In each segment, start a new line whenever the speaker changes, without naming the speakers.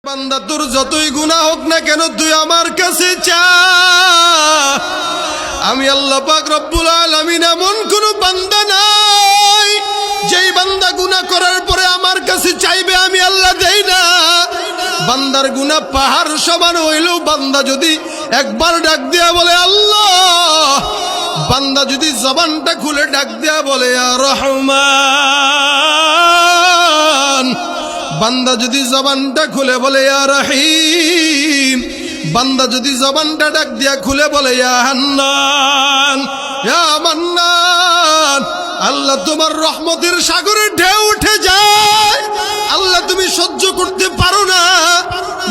বান্দা তোর যতই গুনাহ হোক না কেন তুই আমার কাছে চা। আমি আল্লাহ পাক রব্বুল আলামিন এমন কোন বান্দা নাই যেই বান্দা গুনাহ করার পরে আমার কাছে চাইবে আমি আল্লাহ দেই না। বান্দার গুনাহ পাহাড় সমান হইলেও বান্দা যদি একবার ডাক দিয়া বলে আল্লাহ, বান্দা যদি জবানটা খুলে ডাক দিয়া বলে ইয়া রহমান, বান্দা যদি জবানটা খুলে বলে ইয়া রহিম, বান্দা যদি জবানটা ডাক দিয়া খুলে বলে ইয়া হান্নান, ইয়া মান্নান, আল্লাহ তোমার রহমতের সাগরে ঢেউ উঠে যায়। আল্লাহ তুমি সহ্য করতে পারো না,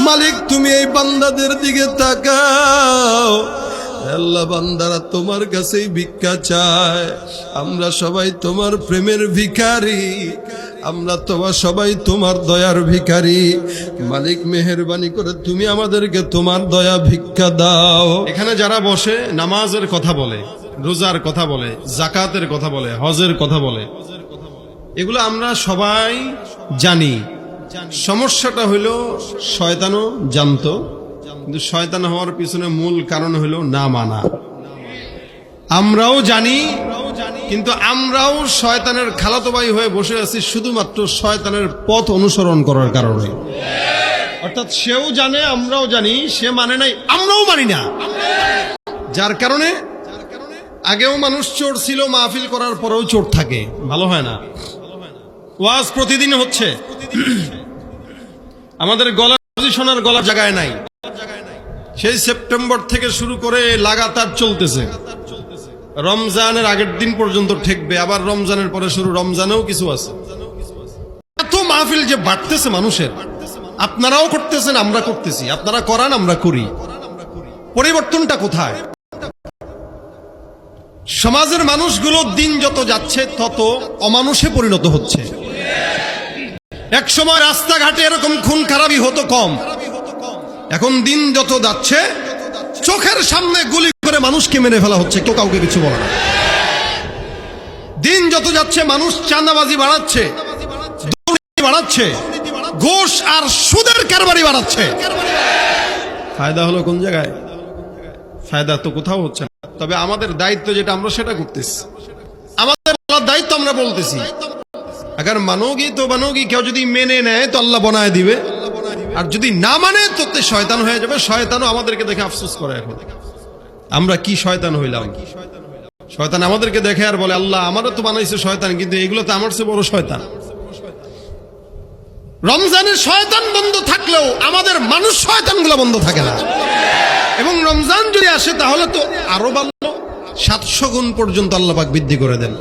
মালিক তুমি এই বান্দাদের দিকে তাকাও। আল্লাহ বান্দারা তোমার কাছেই ভিক্ষা চায়। আমরা সবাই তোমার প্রেমের ভিখারি, আমরা সবাই তোমার দয়ার ভিখারি। মালিক মেহেরবানি করে তুমি আমাদেরকে তোমার দয়া ভিক্ষা দাও। এখানে যারা বসে নামাজের কথা বলে, রোজার কথা বলে, যাকাতের কথা বলে, হজের কথা বলে, এগুলো আমরা সবাই জানি। সমস্যাটা হইল শয়তানও জানতো, কিন্তু শয়তান হওয়ার পিছনে মূল কারণ হইল না মানা। আমরাও জানি, কিন্তু আমরাও শয়তানের খালাতো ভাই হয়ে বসে আছি শুধুমাত্র শয়তানের পথ অনুসরণ করার কারণে। অর্থাৎ সেও জানে, আমরাও জানি, সে মানে নাই, আমরাও মানি না। যার কারণে আগেও মানুষ চোর ছিল, মাহফিল করার পরেও চোর থাকে, ভালো হয় না। ওয়াজ প্রতিদিন হচ্ছে, আমাদের গলা শোনার গলা জায়গায় নাই। সেই সেপ্টেম্বর থেকে শুরু করে লাগাতার চলতেছে, রমজানের আগের দিন পর্যন্ত ঠেকবে, আবার রমজানের পরে শুরু, রমজানেও কিছু আছে। এত মাহফিল যে বাড়তেছে মানুষের, আপনারাও করতেছেন, আমরা করতেছি, আপনারা করান, আমরা করি। পরিবর্তনটা কোথায়? সমাজের মানুষগুলো দিন যত যাচ্ছে তত অমানুষে পরিণত হচ্ছে। এক সময় রাস্তাঘাটে এরকম খুন খারাপি হতো কম, এখন দিন যত যাচ্ছে চোখের সামনে গুলি করে মানুষকে মেরে ফেলা হচ্ছে, কেউ কাউকে কিছু বলে না। দিন যত যাচ্ছে মানুষ চাঁদাবাজি বাড়াচ্ছে, দুর্নীতি বাড়াচ্ছে, ঘুষ আর সুদের কারবারি বাড়াচ্ছে। ফায়দা হলো কোন জায়গায়? ফায়দা তো কোথাও হচ্ছে না। তবে আমাদের দায়িত্ব যেটা, আমরা সেটা করতেছি। আমাদের দায়িত্ব আমরা বলতেছি, আগার মানোগি তো বানোগি, কেউ যদি মেনে নেয় তো আল্লাহ বনায় দিবে, আর যদি না মানে তো শয়তান হয়ে যাবে। শয়তানও আমাদেরকে দেখে আফসোস করে, এখন আমরা কি শয়তান হইলাম। শয়তান আমাদেরকে দেখে আর বলে আল্লাহ আমারও তো বানাইছে শয়তান, কিন্তু এগুলো তো আমার চেয়ে বড় শয়তান। রমজানের শয়তান বন্ধ থাকলেও আমাদের মানুষ শয়তানগুলো বন্ধ থাকে না। এবং রমজান যদি আসে তাহলে তো আরো ভালো, 700 গুণ পর্যন্ত আল্লাহ পাক বৃদ্ধি করে দেন।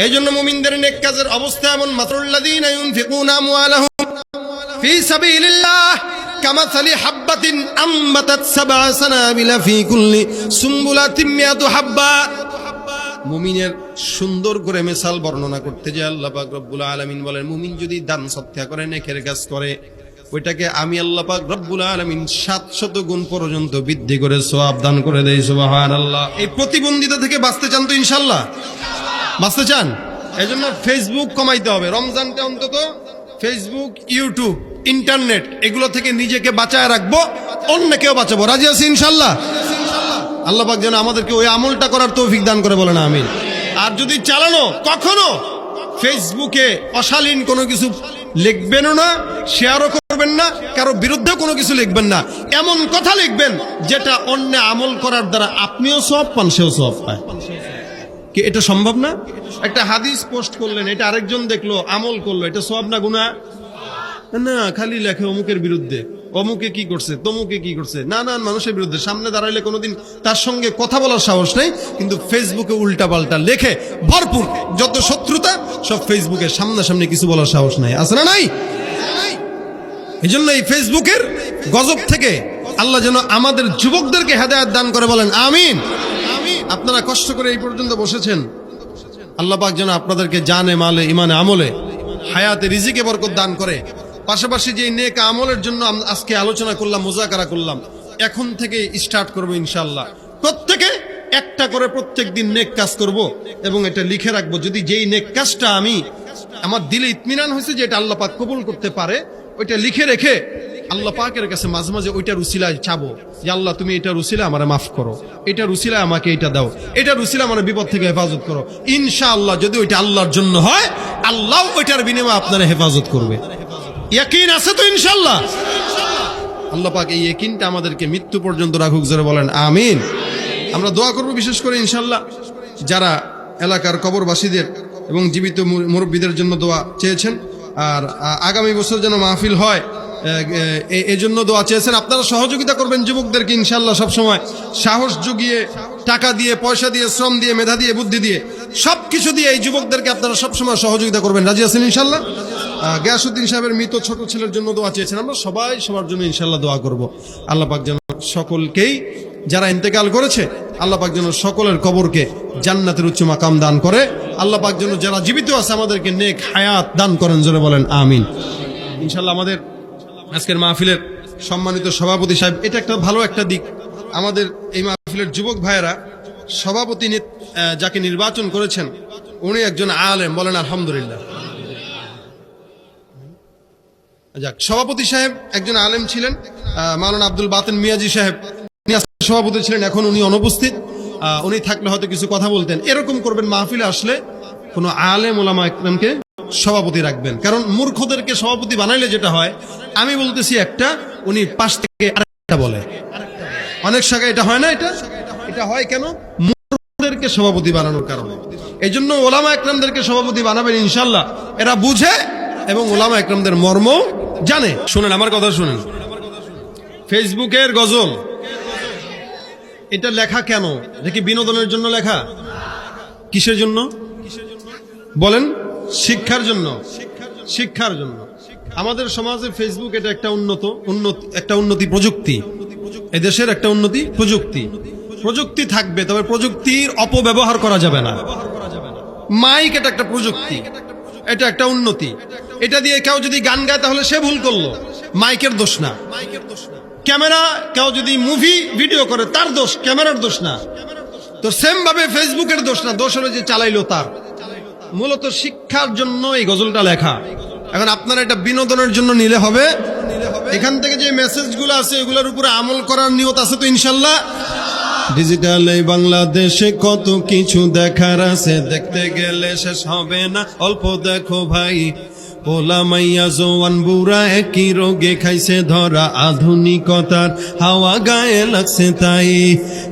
এই জন্য মুমিনদের নেক কাজের অবস্থা এমন, মাসরুল্লাযীনা ইউনফিকুনা আমওয়ালাহুম ফি সাবিলিল্লাহ কামাসালি হাব্বাতিন আমবাতাত সাবআ সানাবিলা ফি কুল্লি সুমবুলাতিন মিয়াতু হাব্বা। মুমিনের সুন্দর করে মিসাল বর্ণনা করতে যে আল্লাহ পাক রব্বুল আলামিন বলেন, মুমিন যদি দান সৎকা করে, নেকের কাজ করে, ওইটাকে আমি আল্লাহ পাক রব্বুল আলামিন 700 গুণ পর্যন্ত বৃদ্ধি করে সওয়াব দান করে দেই। সুবহানাল্লাহ। এই প্রতিবন্ধিতা থেকে বাঁচতে চান তো ইনশাআল্লাহ? বাঁচতে চান? এজন্য ফেসবুক কমাইতে হবে। রমজানটা অন্তত ফেসবুক, ইউটিউব, ইন্টারনেট এগুলো থেকে নিজেকে বাঁচায় রাখবো, অন্যকেও বাঁচাবো। রাজি আছি ইনশাআল্লাহ? আল্লাহ পাক যেন আমাদেরকে ওই আমলটা করার তৌফিক দান করে, বলেন আমিন। আর যদি চালানো, কখনো ফেসবুকে অশালীন কোনো কিছু লিখবেনও না, শেয়ারও করবেন না, কারো বিরুদ্ধে কোনো কিছু লিখবেন না। এমন কথা লিখবেন যেটা অন্য আমল করার দ্বারা আপনিও সওয়াব পান, সেও সওয়াব পায়। কি এটা সম্ভব না? একটা হাদিস পোস্ট করলেন, এটা আরেকজন দেখলো, আমল করলো, এটা সওয়াব না গুনাহ? না, খালি লেখে অমুকের বিরুদ্ধে, অমুকে কি করছে, তমুকে কি করছে, নানান মানুষের বিরুদ্ধে। সামনে দাঁড়াইলে কোনোদিন তার সঙ্গে কথা বলার সাহস নেই, কিন্তু ফেসবুকে উল্টা পাল্টা লেখে ভরপুর, যত শত্রুতা সব ফেসবুকে, সামনাসামনি কিছু বলার সাহস নাই। আছে না নাই? এই জন্য এই ফেসবুকের গজব থেকে আল্লাহ যেন আমাদের যুবকদেরকে হেদায়েত দান করে, বলেন আমিন। আপনারা কষ্ট করে এই পর্যন্ত বসেছেন, আল্লাহ পাক যেন আপনাদেরকে জানে, মালে, ইমানে, আমলে, হায়াতে, রিজিকে বরকত দান করে। পাশাপাশি যে নেক আমলের জন্য আজকে আলোচনা করলাম, মুযাকারা করলাম, এখন থেকে স্টার্ট করবো ইনশাআল্লাহ। প্রত্যেকে একটা করে প্রত্যেক দিন নেক কাজ করব এবং এটা লিখে রাখবো। যদি যেই নেক কাজটা আমি আমার দিলে ইতমিনান হয়েছে যে এটা আল্লাহ পাক কবুল করতে পারে, ওইটা লিখে রেখে আল্লাহ পাকের কাছে মাঝে মাঝে ওইটার উসিলায় চাবো যে আল্লাহ তুমি এটার উসিলায় আমারে মাফ করো, এটার উসিলায় আমাকে এটা দাও, এটার উসিলায় আমার বিপদ থেকে হেফাজত করো। ইনশাআল্লাহ যদি ওইটা আল্লাহর জন্য হয়, আল্লাহ ওইটার বিনিময়ে আপনারা হেফাজত করবে। ইয়াকিন আছে তো ইনশাআল্লাহ? আল্লাহ পাক এই ইয়াকিনটা আমাদেরকে মৃত্যু পর্যন্ত রাখুক, জোরে বলেন আমিন। আমরা দোয়া করব বিশেষ করে ইনশাআল্লাহ যারা এলাকার কবরবাসীদের এবং জীবিত মুরব্বীদের জন্য দোয়া চেয়েছেন, আর আগামী বছর যেন মাহফিল হয় এই জন্য দোয়া চেয়েছেন। আপনারা সহযোগিতা করবেন যুবকদেরকে ইনশাআল্লাহ, সবসময় সাহস জুগিয়ে, টাকা দিয়ে, পয়সা দিয়ে, শ্রম দিয়ে, মেধা দিয়ে, বুদ্ধি দিয়ে, সবকিছু দিয়ে এই যুবকদেরকে আপনারা সবসময় সহযোগিতা করবেন। রাজি আছেন ইনশাআল্লাহ? গিয়াসউদ্দিন সাহেবের মৃত ছোট ছেলের জন্য দোয়া চেয়েছেন, আমরা সবাই সবার জন্য ইনশাআল্লাহ দোয়া করব। আল্লাহ পাক যেন সকলকেই, যারা ইন্তেকাল করেছে, আল্লাহ পাক যেন সকলের কবরকে জান্নাতের উচ্চ মাকাম দান করে। আল্লাহ পাক যেন যারা জীবিত আছে আমাদেরকে নেক হায়াত দান করেন, জোরে বলেন আমিন। ইনশাআল্লাহ আমাদের আজকের মাহফিলের সম্মানিত সভাপতি সাহেব, এটা একটা ভালো একটা দিক, আমাদের এই মাহফিলের যুবক ভাইয়েরা সভাপতি যাকে নির্বাচন করেছেন উনি একজন আলেম, বলেন আলহামদুলিল্লাহ। যাক, সভাপতি সাহেব একজন আলেম ছিলেন, মাওলানা আব্দুল বাতেন মিয়াজি সাহেব, উনি সভাপতি ছিলেন, এখন উনি অনুপস্থিত। উনি থাকলে হয়তো কিছু কথা বলতেন। এরকম করবেন, মাহফিলে আসলে কোন আলেম ওলামা ইকরামকে সভাপতি রাখবেন, কারণ মূর্খদেরকে সভাপতি বানাইলে যেটা হয়, আমি বলতেছি একটা, উনি পাশ থেকে আরেকটা বলে। অনেক জায়গায় এটা হয় না, এটা হয় কেন? মূর্খদেরকে সভাপতি বানানোর কারণে। এই জন্য ওলামা ইকরামদেরকে সভাপতি বানাবেন ইনশাআল্লাহ, এরা বুঝে এবং ওলামা ইকরামদের মর্ম জানে। শুনেন আমার কথা, শুনেন। ফেসবুকের গজল এটা লেখা কেন? দেখি বিনোদনের জন্য লেখা? কিসের জন্য বলেন? শিক্ষার জন্য। শিক্ষার জন্য। আমাদের সমাজে ফেসবুক এটা একটা উন্নতি প্রযুক্তি, এদেশের একটা উন্নতি প্রযুক্তি। প্রযুক্তি থাকবে, তবে প্রযুক্তির অপব্যবহার করা যাবে না। মাইক এটা একটা প্রযুক্তি, এটা একটা উন্নতি। এটা দিয়ে কেউ যদি গান গায় তাহলে সে ভুল করলো, মাইকের দোষ না। ক্যামেরা, কেউ যদি মুভি ভিডিও করে তার দোষ, ক্যামেরার দোষ না। তো সেম ভাবে ফেসবুকের দোষ না, দোষ হলো যে চালাইলো তার। মূলত শিক্ষার জন্য এই গজলটা লেখা। এখন আপনারা এটা বিনোদনের জন্য নিলে হবে। এখান থেকে যে মেসেজগুলো আছে এগুলোর উপরে আমল করার নিয়ত আছে তো ইনশাআল্লাহ? ডিজিটাল এই বাংলাদেশে কত কিছু দেখার আছে, দেখতে গেলে শেষ হবে না, অল্প দেখো ভাই। পোলা মাইয়া জওয়ান বুড়া একই রোগে খাইছে ধরা, আধুনিকতার হাওয়া গায়ে লাগছে তাই।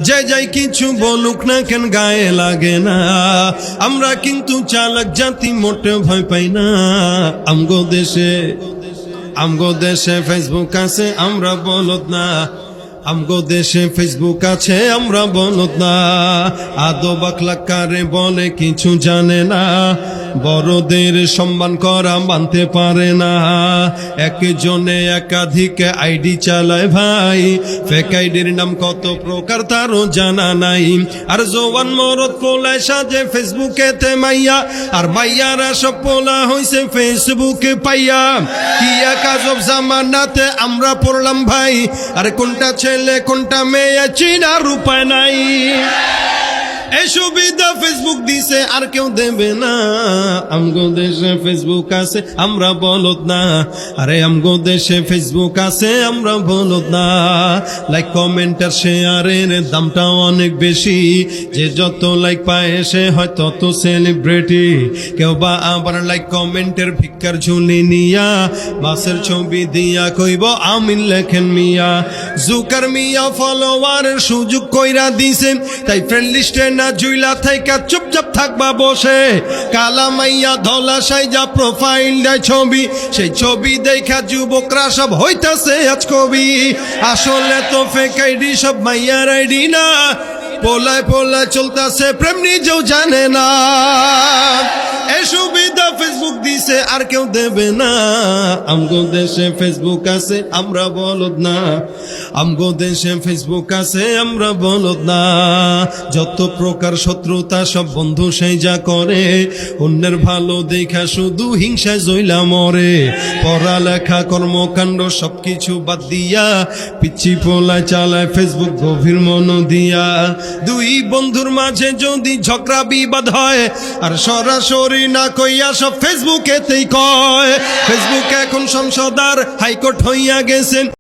যে যাই কিছু বলুক না কেন গায়ে লাগে না, আমরা কিন্তু চালাক জাতি, মোটে ভয় পাই না। আমগো দেশে ফেসবুক আছে, আমরা বলদ না। আমগো দেশে ফেসবুক আছে, আমরা বলদ না। আদব আখলাক কারে বলে কিছু জানে না, বড়দের সম্মান করা মানতে পারে না। একজনে একাধিক আইডি চালায় ভাই, ফেক আইডির নাম কত প্রকার তারও জানা নাই। আর জওয়ান মরদ পোলায় সাজে ফেসবুকেতে মাইয়া, আর মাইয়ারা সব পোলা হইছে ফেসবুকে পাইয়া। কি এক আজব জামানাতে আমরা পড়লাম ভাই, আর কোনটা ছেলে কোনটা মেয়ে চিনার উপায় নাই। এই সুবিধা ফেসবুক দিছে, আর কেউ দেবে না। আমগো দেশে ফেসবুক আছে, আমরা বলদ না। আরে আমগো দেশে ফেসবুক আছে, আমরা বলদ না। লাইক কমেন্ট আর শেয়ারের দামটা অনেক বেশি, যে যত লাইক পায় সে হয় তত সেলিব্রিটি। কেউ বা আবার লাইক কমেন্টের ভিক্ষার ঝুলি নিয়া, বাসের ছবি দিয়া কইব আমিন লেখেন মিয়া। জুকার মিয়া ফলোয়ারের সুযোগ কইরা দিছে, তাই ফ্রেন্ড লিস্টে না জুইলা থাইকা চুপচাপ থাকবা বসে। কালা মাইয়া ধলা সাইজা প্রোফাইল দেয় ছবি, সেই ছবি দেখা যুবকরা সব হইতাছে আজ কবি। আসলে তো ফেক আইডি, সব মাইয়ার আইডি না। পোলায় পোলায় চলতাছে প্রেম, নিজেও জানে না। এই সুবিধা ফেসবুক দিছে, আর কেউ দেবে না। আমগো দেশে ফেসবুক আছে, আমরা বলদ না। আমগো দেশে ফেসবুক আছে, আমরা বলদ না। যত প্রকার শত্রুতা সব বন্ধু সেই যা করে, অন্যের ভালো দেখা শুধু হিংসায় জইলা মরে। পড়ালেখা কর্মকাণ্ড সবকিছু বাদ দিয়া, পিচ্ছি পোলায় চালায় ফেসবুক গভীর মন দিয়া। দুই বন্ধুর মাঝে যদি ঝগড়া বিবাদ হয়, আর সরাসরি পারি না কইয়া সব ফেসবুকেতেই কয়। ফেসবুক এখন সংসদ আর হাইকোর্ট হইয়া গেছেন।